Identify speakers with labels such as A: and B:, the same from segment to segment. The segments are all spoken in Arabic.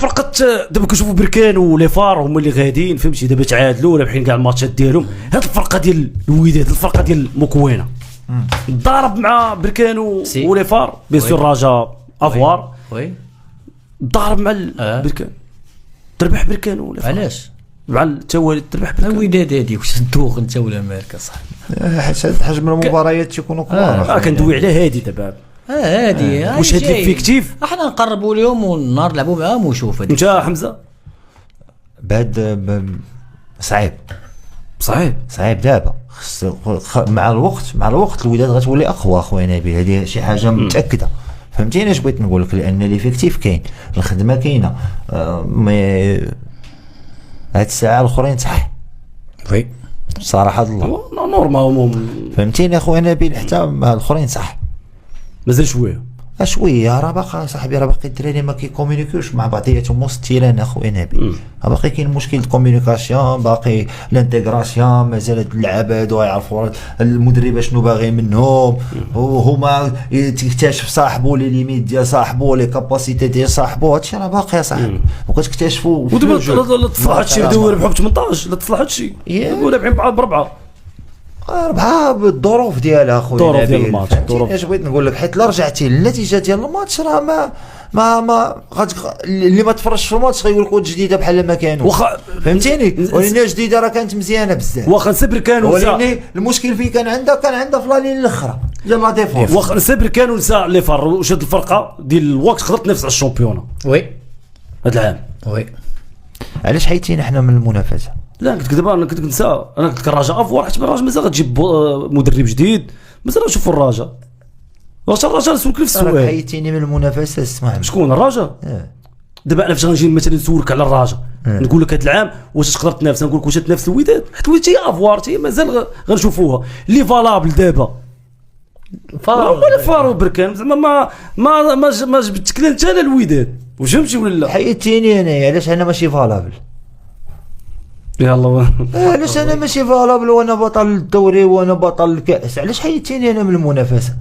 A: فرقه دابا كنشوفوا بركان ولي فار هما اللي غاديين فهمتي دابا تعادلوا رابحين كاع الماتشات ديالهم. هاد الفرقه ديال الوداد الفرقه ديال مكونه ضارب مع بركان ولي فار بيان سور رجاء افوار
B: وي
A: ضارب مع بركان تربح بركان ولا فار
B: علاش
A: مع التوالي تربح بركان
B: الوداد هذيك واش ندوخ انت ولا ماركه صح
C: حجم المباريات تيكونوا كبار
A: كندوي على هادي دابا
B: هادي
A: واش هاد الفيكتيف
B: احنا نقربوا لهم والنهار نلعبوا معاهم ونشوف هذيك
A: انت حمزه
C: بعد صعيب دابا مع الوقت الوداد غتولي اقوى اخويا نبيل هذه شي حاجه متاكده فهمتيني اش بغيت نقول لك لان ليفيكتيف كاين الخدمه كاينه هاد الساعه الاخرين صح
B: وي
C: صراحه الله
A: نورمال
C: فهمتيني اخويا نبيل حتى الاخرين صح
A: مازال شويه
C: راه باقي صاحبي راه باقي الدراري ما كيكومونيكيوش مع بعضياتهم مستيران اخويا نبيل باقي كاين مشكل الكومونيكاسيون باقي الانتغراسيون مازال هاد اللعابه هادو يعرفوا المدرب شنو باغي منهم وهما تكتشف صاحبو لي ليميت ديال صاحبو لي كاباسيتي ديال صاحبو هادشي راه باقي صاحبي وكتكتشفوا
A: ودابا لا تصلح هادشي بداو ربحوا ب 18 لا تصلح هادشي يقولوا رابحين ب4
C: بالظروف ديالها اخويا
A: الظروف ديال الماتش
C: اش بغيت نقول لك حيت لا رجعتي للنتيجه ديال الماتش راه ما اللي ما تفرجش في الماتش غيقول لك جديده بحال ما كانوا فهمتيني ولكن جديده راه كانت مزيانه بزاف
A: واخا سبر كانوا
C: ولكن المشكل فين كان عندها في لا لين الاخرى ديال لا ديفونس
A: واخا سبر كانوا نساء لي فار واش هاد الفرقه ديال الوقت قدرت تنافس على الشامبيون
B: وي
A: هاد العام
B: وي
C: علاش حيتينا حنا من المنافسه
A: لا قلت لك دابا انا كنت نسى انا قلت لك الرجاء افوار حيت الرجاء مازال غتجيب مدرب جديد مازال نشوفوا الرجاء واش الرجاء نسولك في السؤال
C: حيتيني من المنافسه اسمع
A: شكون الرجاء دابا انا فاش غنجي مثلا نسولك على الرجاء نقول لك هذا العام واش تقدر تنافس نقول لك واش تنافس الوداد حيت الوداد هي افوار هي مازال غنشوفوها اللي فالابل دابا ولا فارو بركان زعما ما جبتك لا انت لا الوداد واش فهمتي ولا لا
C: حيتيني انا علاش انا ماشي فالابل
A: يلا
C: علاش انا ماشي فالابل وانا بطل الدوري وانا بطل الكاس علاش حيتيني انا من المنافسه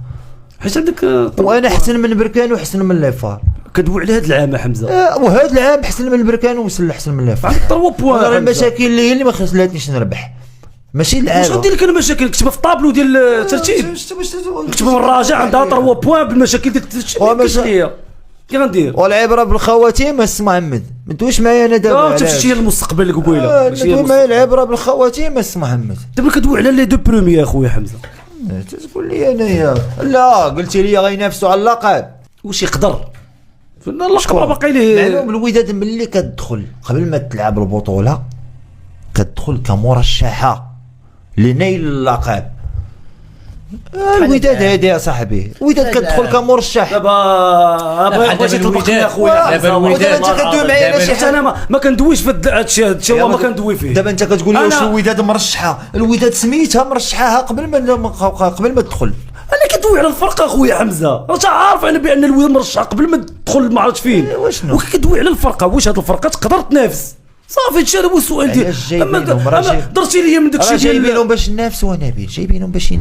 A: حيت عندك
C: وانا احسن من بركان وحسن من ليفار
A: كدوي على هذا العام حمزه
C: وهذا العام احسن من بركان وحسن من ليفار
A: 3 بوان
C: المشاكل اللي ما خلاتنيش نربح ماشي العام
A: واش غندير لك انا مشاكل كتبها في الطابلو ديال الترتيب كتبها من الراجع عندها 3 بوان بالمشاكل ديال الترتيب كي غندير
C: والعبره بالخواتيم اسمع محمد ما تدويش معايا انا دابا
A: انت تمشي للمستقبل قبيله
C: ماشي معايا العبره بالخواتيم اسمع محمد
A: دابا كدوي على لي دو بروميير اخويا حمزه
C: تقول لي انايا لا قلتي لي غينافسوا على اللقب
A: واش يقدر اللقب باقي ليه
C: معلوم الوداد ملي كتدخل قبل ما تلعب البطوله كتدخل كمرشحه لنيل اللقب الوداد هادي يا صاحبي الوداد كتدخل كمرشح
A: دابا بغيتي تطبقني اخويا
C: انت كدوي معايا على شي
A: انا ما كندويش في هادشي هو ما كندوي فيه
C: دابا انت كتقول لي واش الوداد مرشحه الوداد سميتها مرشحاها قبل ما تدخل
A: انا كدوي على الفرقه اخويا حمزه راك عارف انا بان الوداد مرشح قبل ما تدخل ما عرفتش فين وكدوي على الفرقه واش هاد الفرقه تقدر تنافس صافي هادشي هو السؤال ديال درتي لي من داكشي ديال
C: جايبينهم باش ينافسوا نبيل جايبينهم باش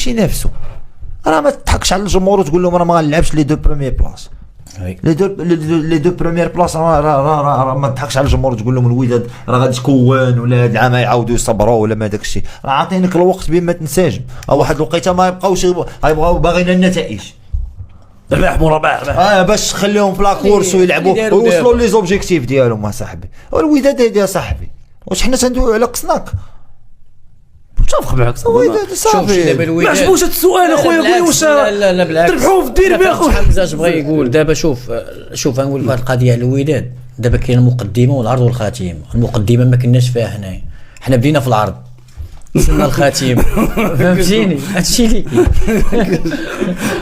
C: ينافسوا راه ما تضحكش على الجمهور وتقول لهم راه ما غنلعبش لي دو بروميير بلاص لي دو بروميير بلاص راه ما تضحكش على الجمهور وتقول لهم الوداد راه غادي تكون ولا هاد العام يعاودوا يصبروا ولا ما داكشي راه عاطينك الوقت بما تنسجم او واحد الوقيته ما يبقاوش غيبغاو باغيين النتائج
A: ربح مربح
C: باش تخليهم في لاكورس ويلعبوا ويوصلوا لي زوبجيكتيف ديالهم اصاحبي الوداد هادي يا صاحبي واش حنا تندويو على قصناك
A: متفق معك
C: صافي
A: ما عجبوش هذا السؤال اخويا قول واش
B: لا بالعكس
A: تربحوا في الديربي اخويا
B: حمزه بغى يقول دابا شوف غنقول لك القضيه على الوداد دابا كاين المقدمه والعرض والخاتمه المقدمه ما كناش فيها حنا بدينا في العرض وصلنا الخاتم فهمتيني هادشي اللي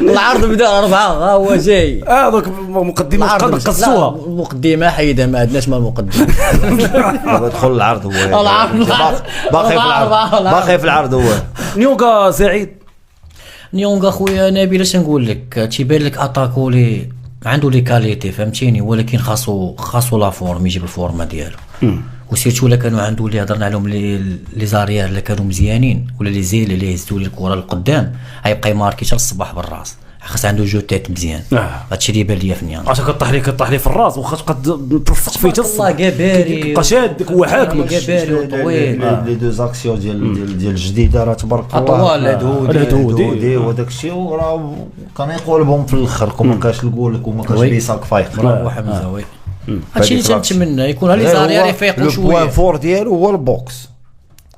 B: العرض بدا 4 ها هو جاي
A: دوك مقدمه قصوها
B: المقدمه حيدها ما عندناش ما المقدمه
C: دابا دخل العرض هو باقي في العرض هو
A: نيونغا سعيد
B: نيونغا خويا نبيل اش نقول لك تيبان لك اتاكو لي عنده لي كاليتي فهمتيني ولكن خاصو لا فورم يجيب الفورمه ديالو وسيرتو لا كانوا عنده اللي هضرنا عليهم لي زاريير اللي كانوا مزيانين ولا لي زيل اللي يهزوا لي الكره للقدام غيبقى يماركي حتى الصباح بالراس خاص عنده جو تيت مزيان. هادشي اللي يبان ليا في نيانغ.
A: عشان كطيح لي في الراس واخا تقد تلصق فيه
B: الله جباري
A: يبقى شادك هو حاكمك.
B: جباري وطويل.
C: لي دو زاكسيون ديال الجديده راه تبارك الله
B: اطوال
C: الهدودي وداك الشيء وراه كان يقولبهم في الاخر كون كاش نقول لك وما كاش بيساك فايق.
B: برافو حمزه. وي هادشي اللي تنتمنى يكون لي زاريار يفيقوا شويه.
C: البوان فور ديالو هو البوكس،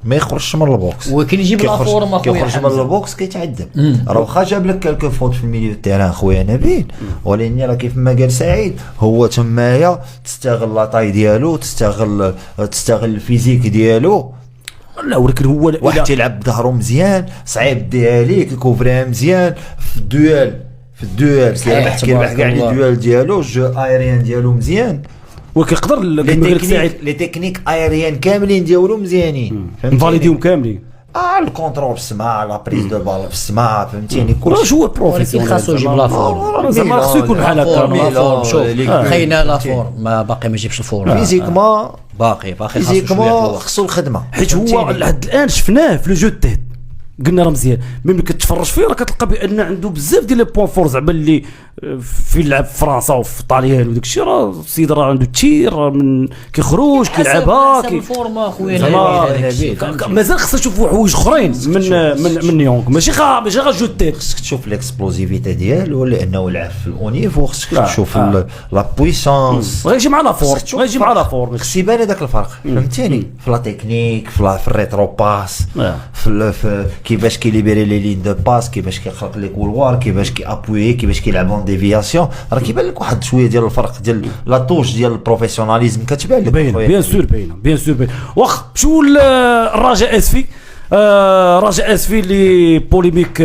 C: ما يخرجش من البوكس.
B: وكاين يجيب لا فورم اخويا
C: كيخرج من البوكس كيتعذب. راه واخا جاب لك كالكو فوت في الميليو تيران خويا نبيل، ولكن راه كيف ما قال سعيد هو تمايا تستغل لاطاي ديالو، تستغل الفيزيك ديالو.
A: لا ولكن هو
C: واحد تيلعب بظهرو مزيان صعيب ديها ليك يكوفريها مزيان في الدوال كيربح كاع لي دوال ديالو، الجو ايريان ديالو مزيان.
A: وكيقدر
C: لي تكنيك ايريان كاملين ديالو مزيانين،
A: فاليديهم كاملين.
C: الكونترول في السماء، لا بريز دو بال في السماء، فهمتيني
A: كلشي هو بروفيسيونيل.
B: خاصو يجيب لا فورم
A: زعما خاصو يكون بحال هكا.
B: شوف خينا لا فورم ما باقي ما يجيبش الفورم
C: فيزيكمون،
B: باقي
C: فيزيكمون خصو الخدمه.
A: حيت هو لحد الان شفناه في لو جو تيت قلنا راه مزيان، ملي كتفرج فيه راه كتلقى بان عنده بزاف ديال لي بوين فور زعما اللي في لعب في فرنسا وفي طاليان وداك الشيء. راه السيد راه عنده تير من كيخرج كيلعبها
B: الفورما خويا.
A: مازال خصنا نشوفوا حوايج اخرين من نيونغ، ماشي غير جو تيت.
C: خصك تشوف ليكسبلوزيفيتي ديالو لانه لعب في الاونيفو، خصك تشوف لا بويسونس.
A: غيجي مع لا فور، غيجي مع لا فور،
C: خص يبان هذاك الفرق فهمتيني في لا تكنيك، في الريترو باس، في كيفاش كيليبيري لي لين دو باس، كيفاش كيخلق لي كولوار، كيفاش كيابوي، كيفاش كيلعب ديفياسيون. راه كيبان لك واحد شويه ديال الفرق ديال لا توش ديال البروفيسيوناليزم كتبان لك.
A: بيان سور باينه. واخ مشيو الرجاء اسفي. رجاء اسفي اللي بوليميك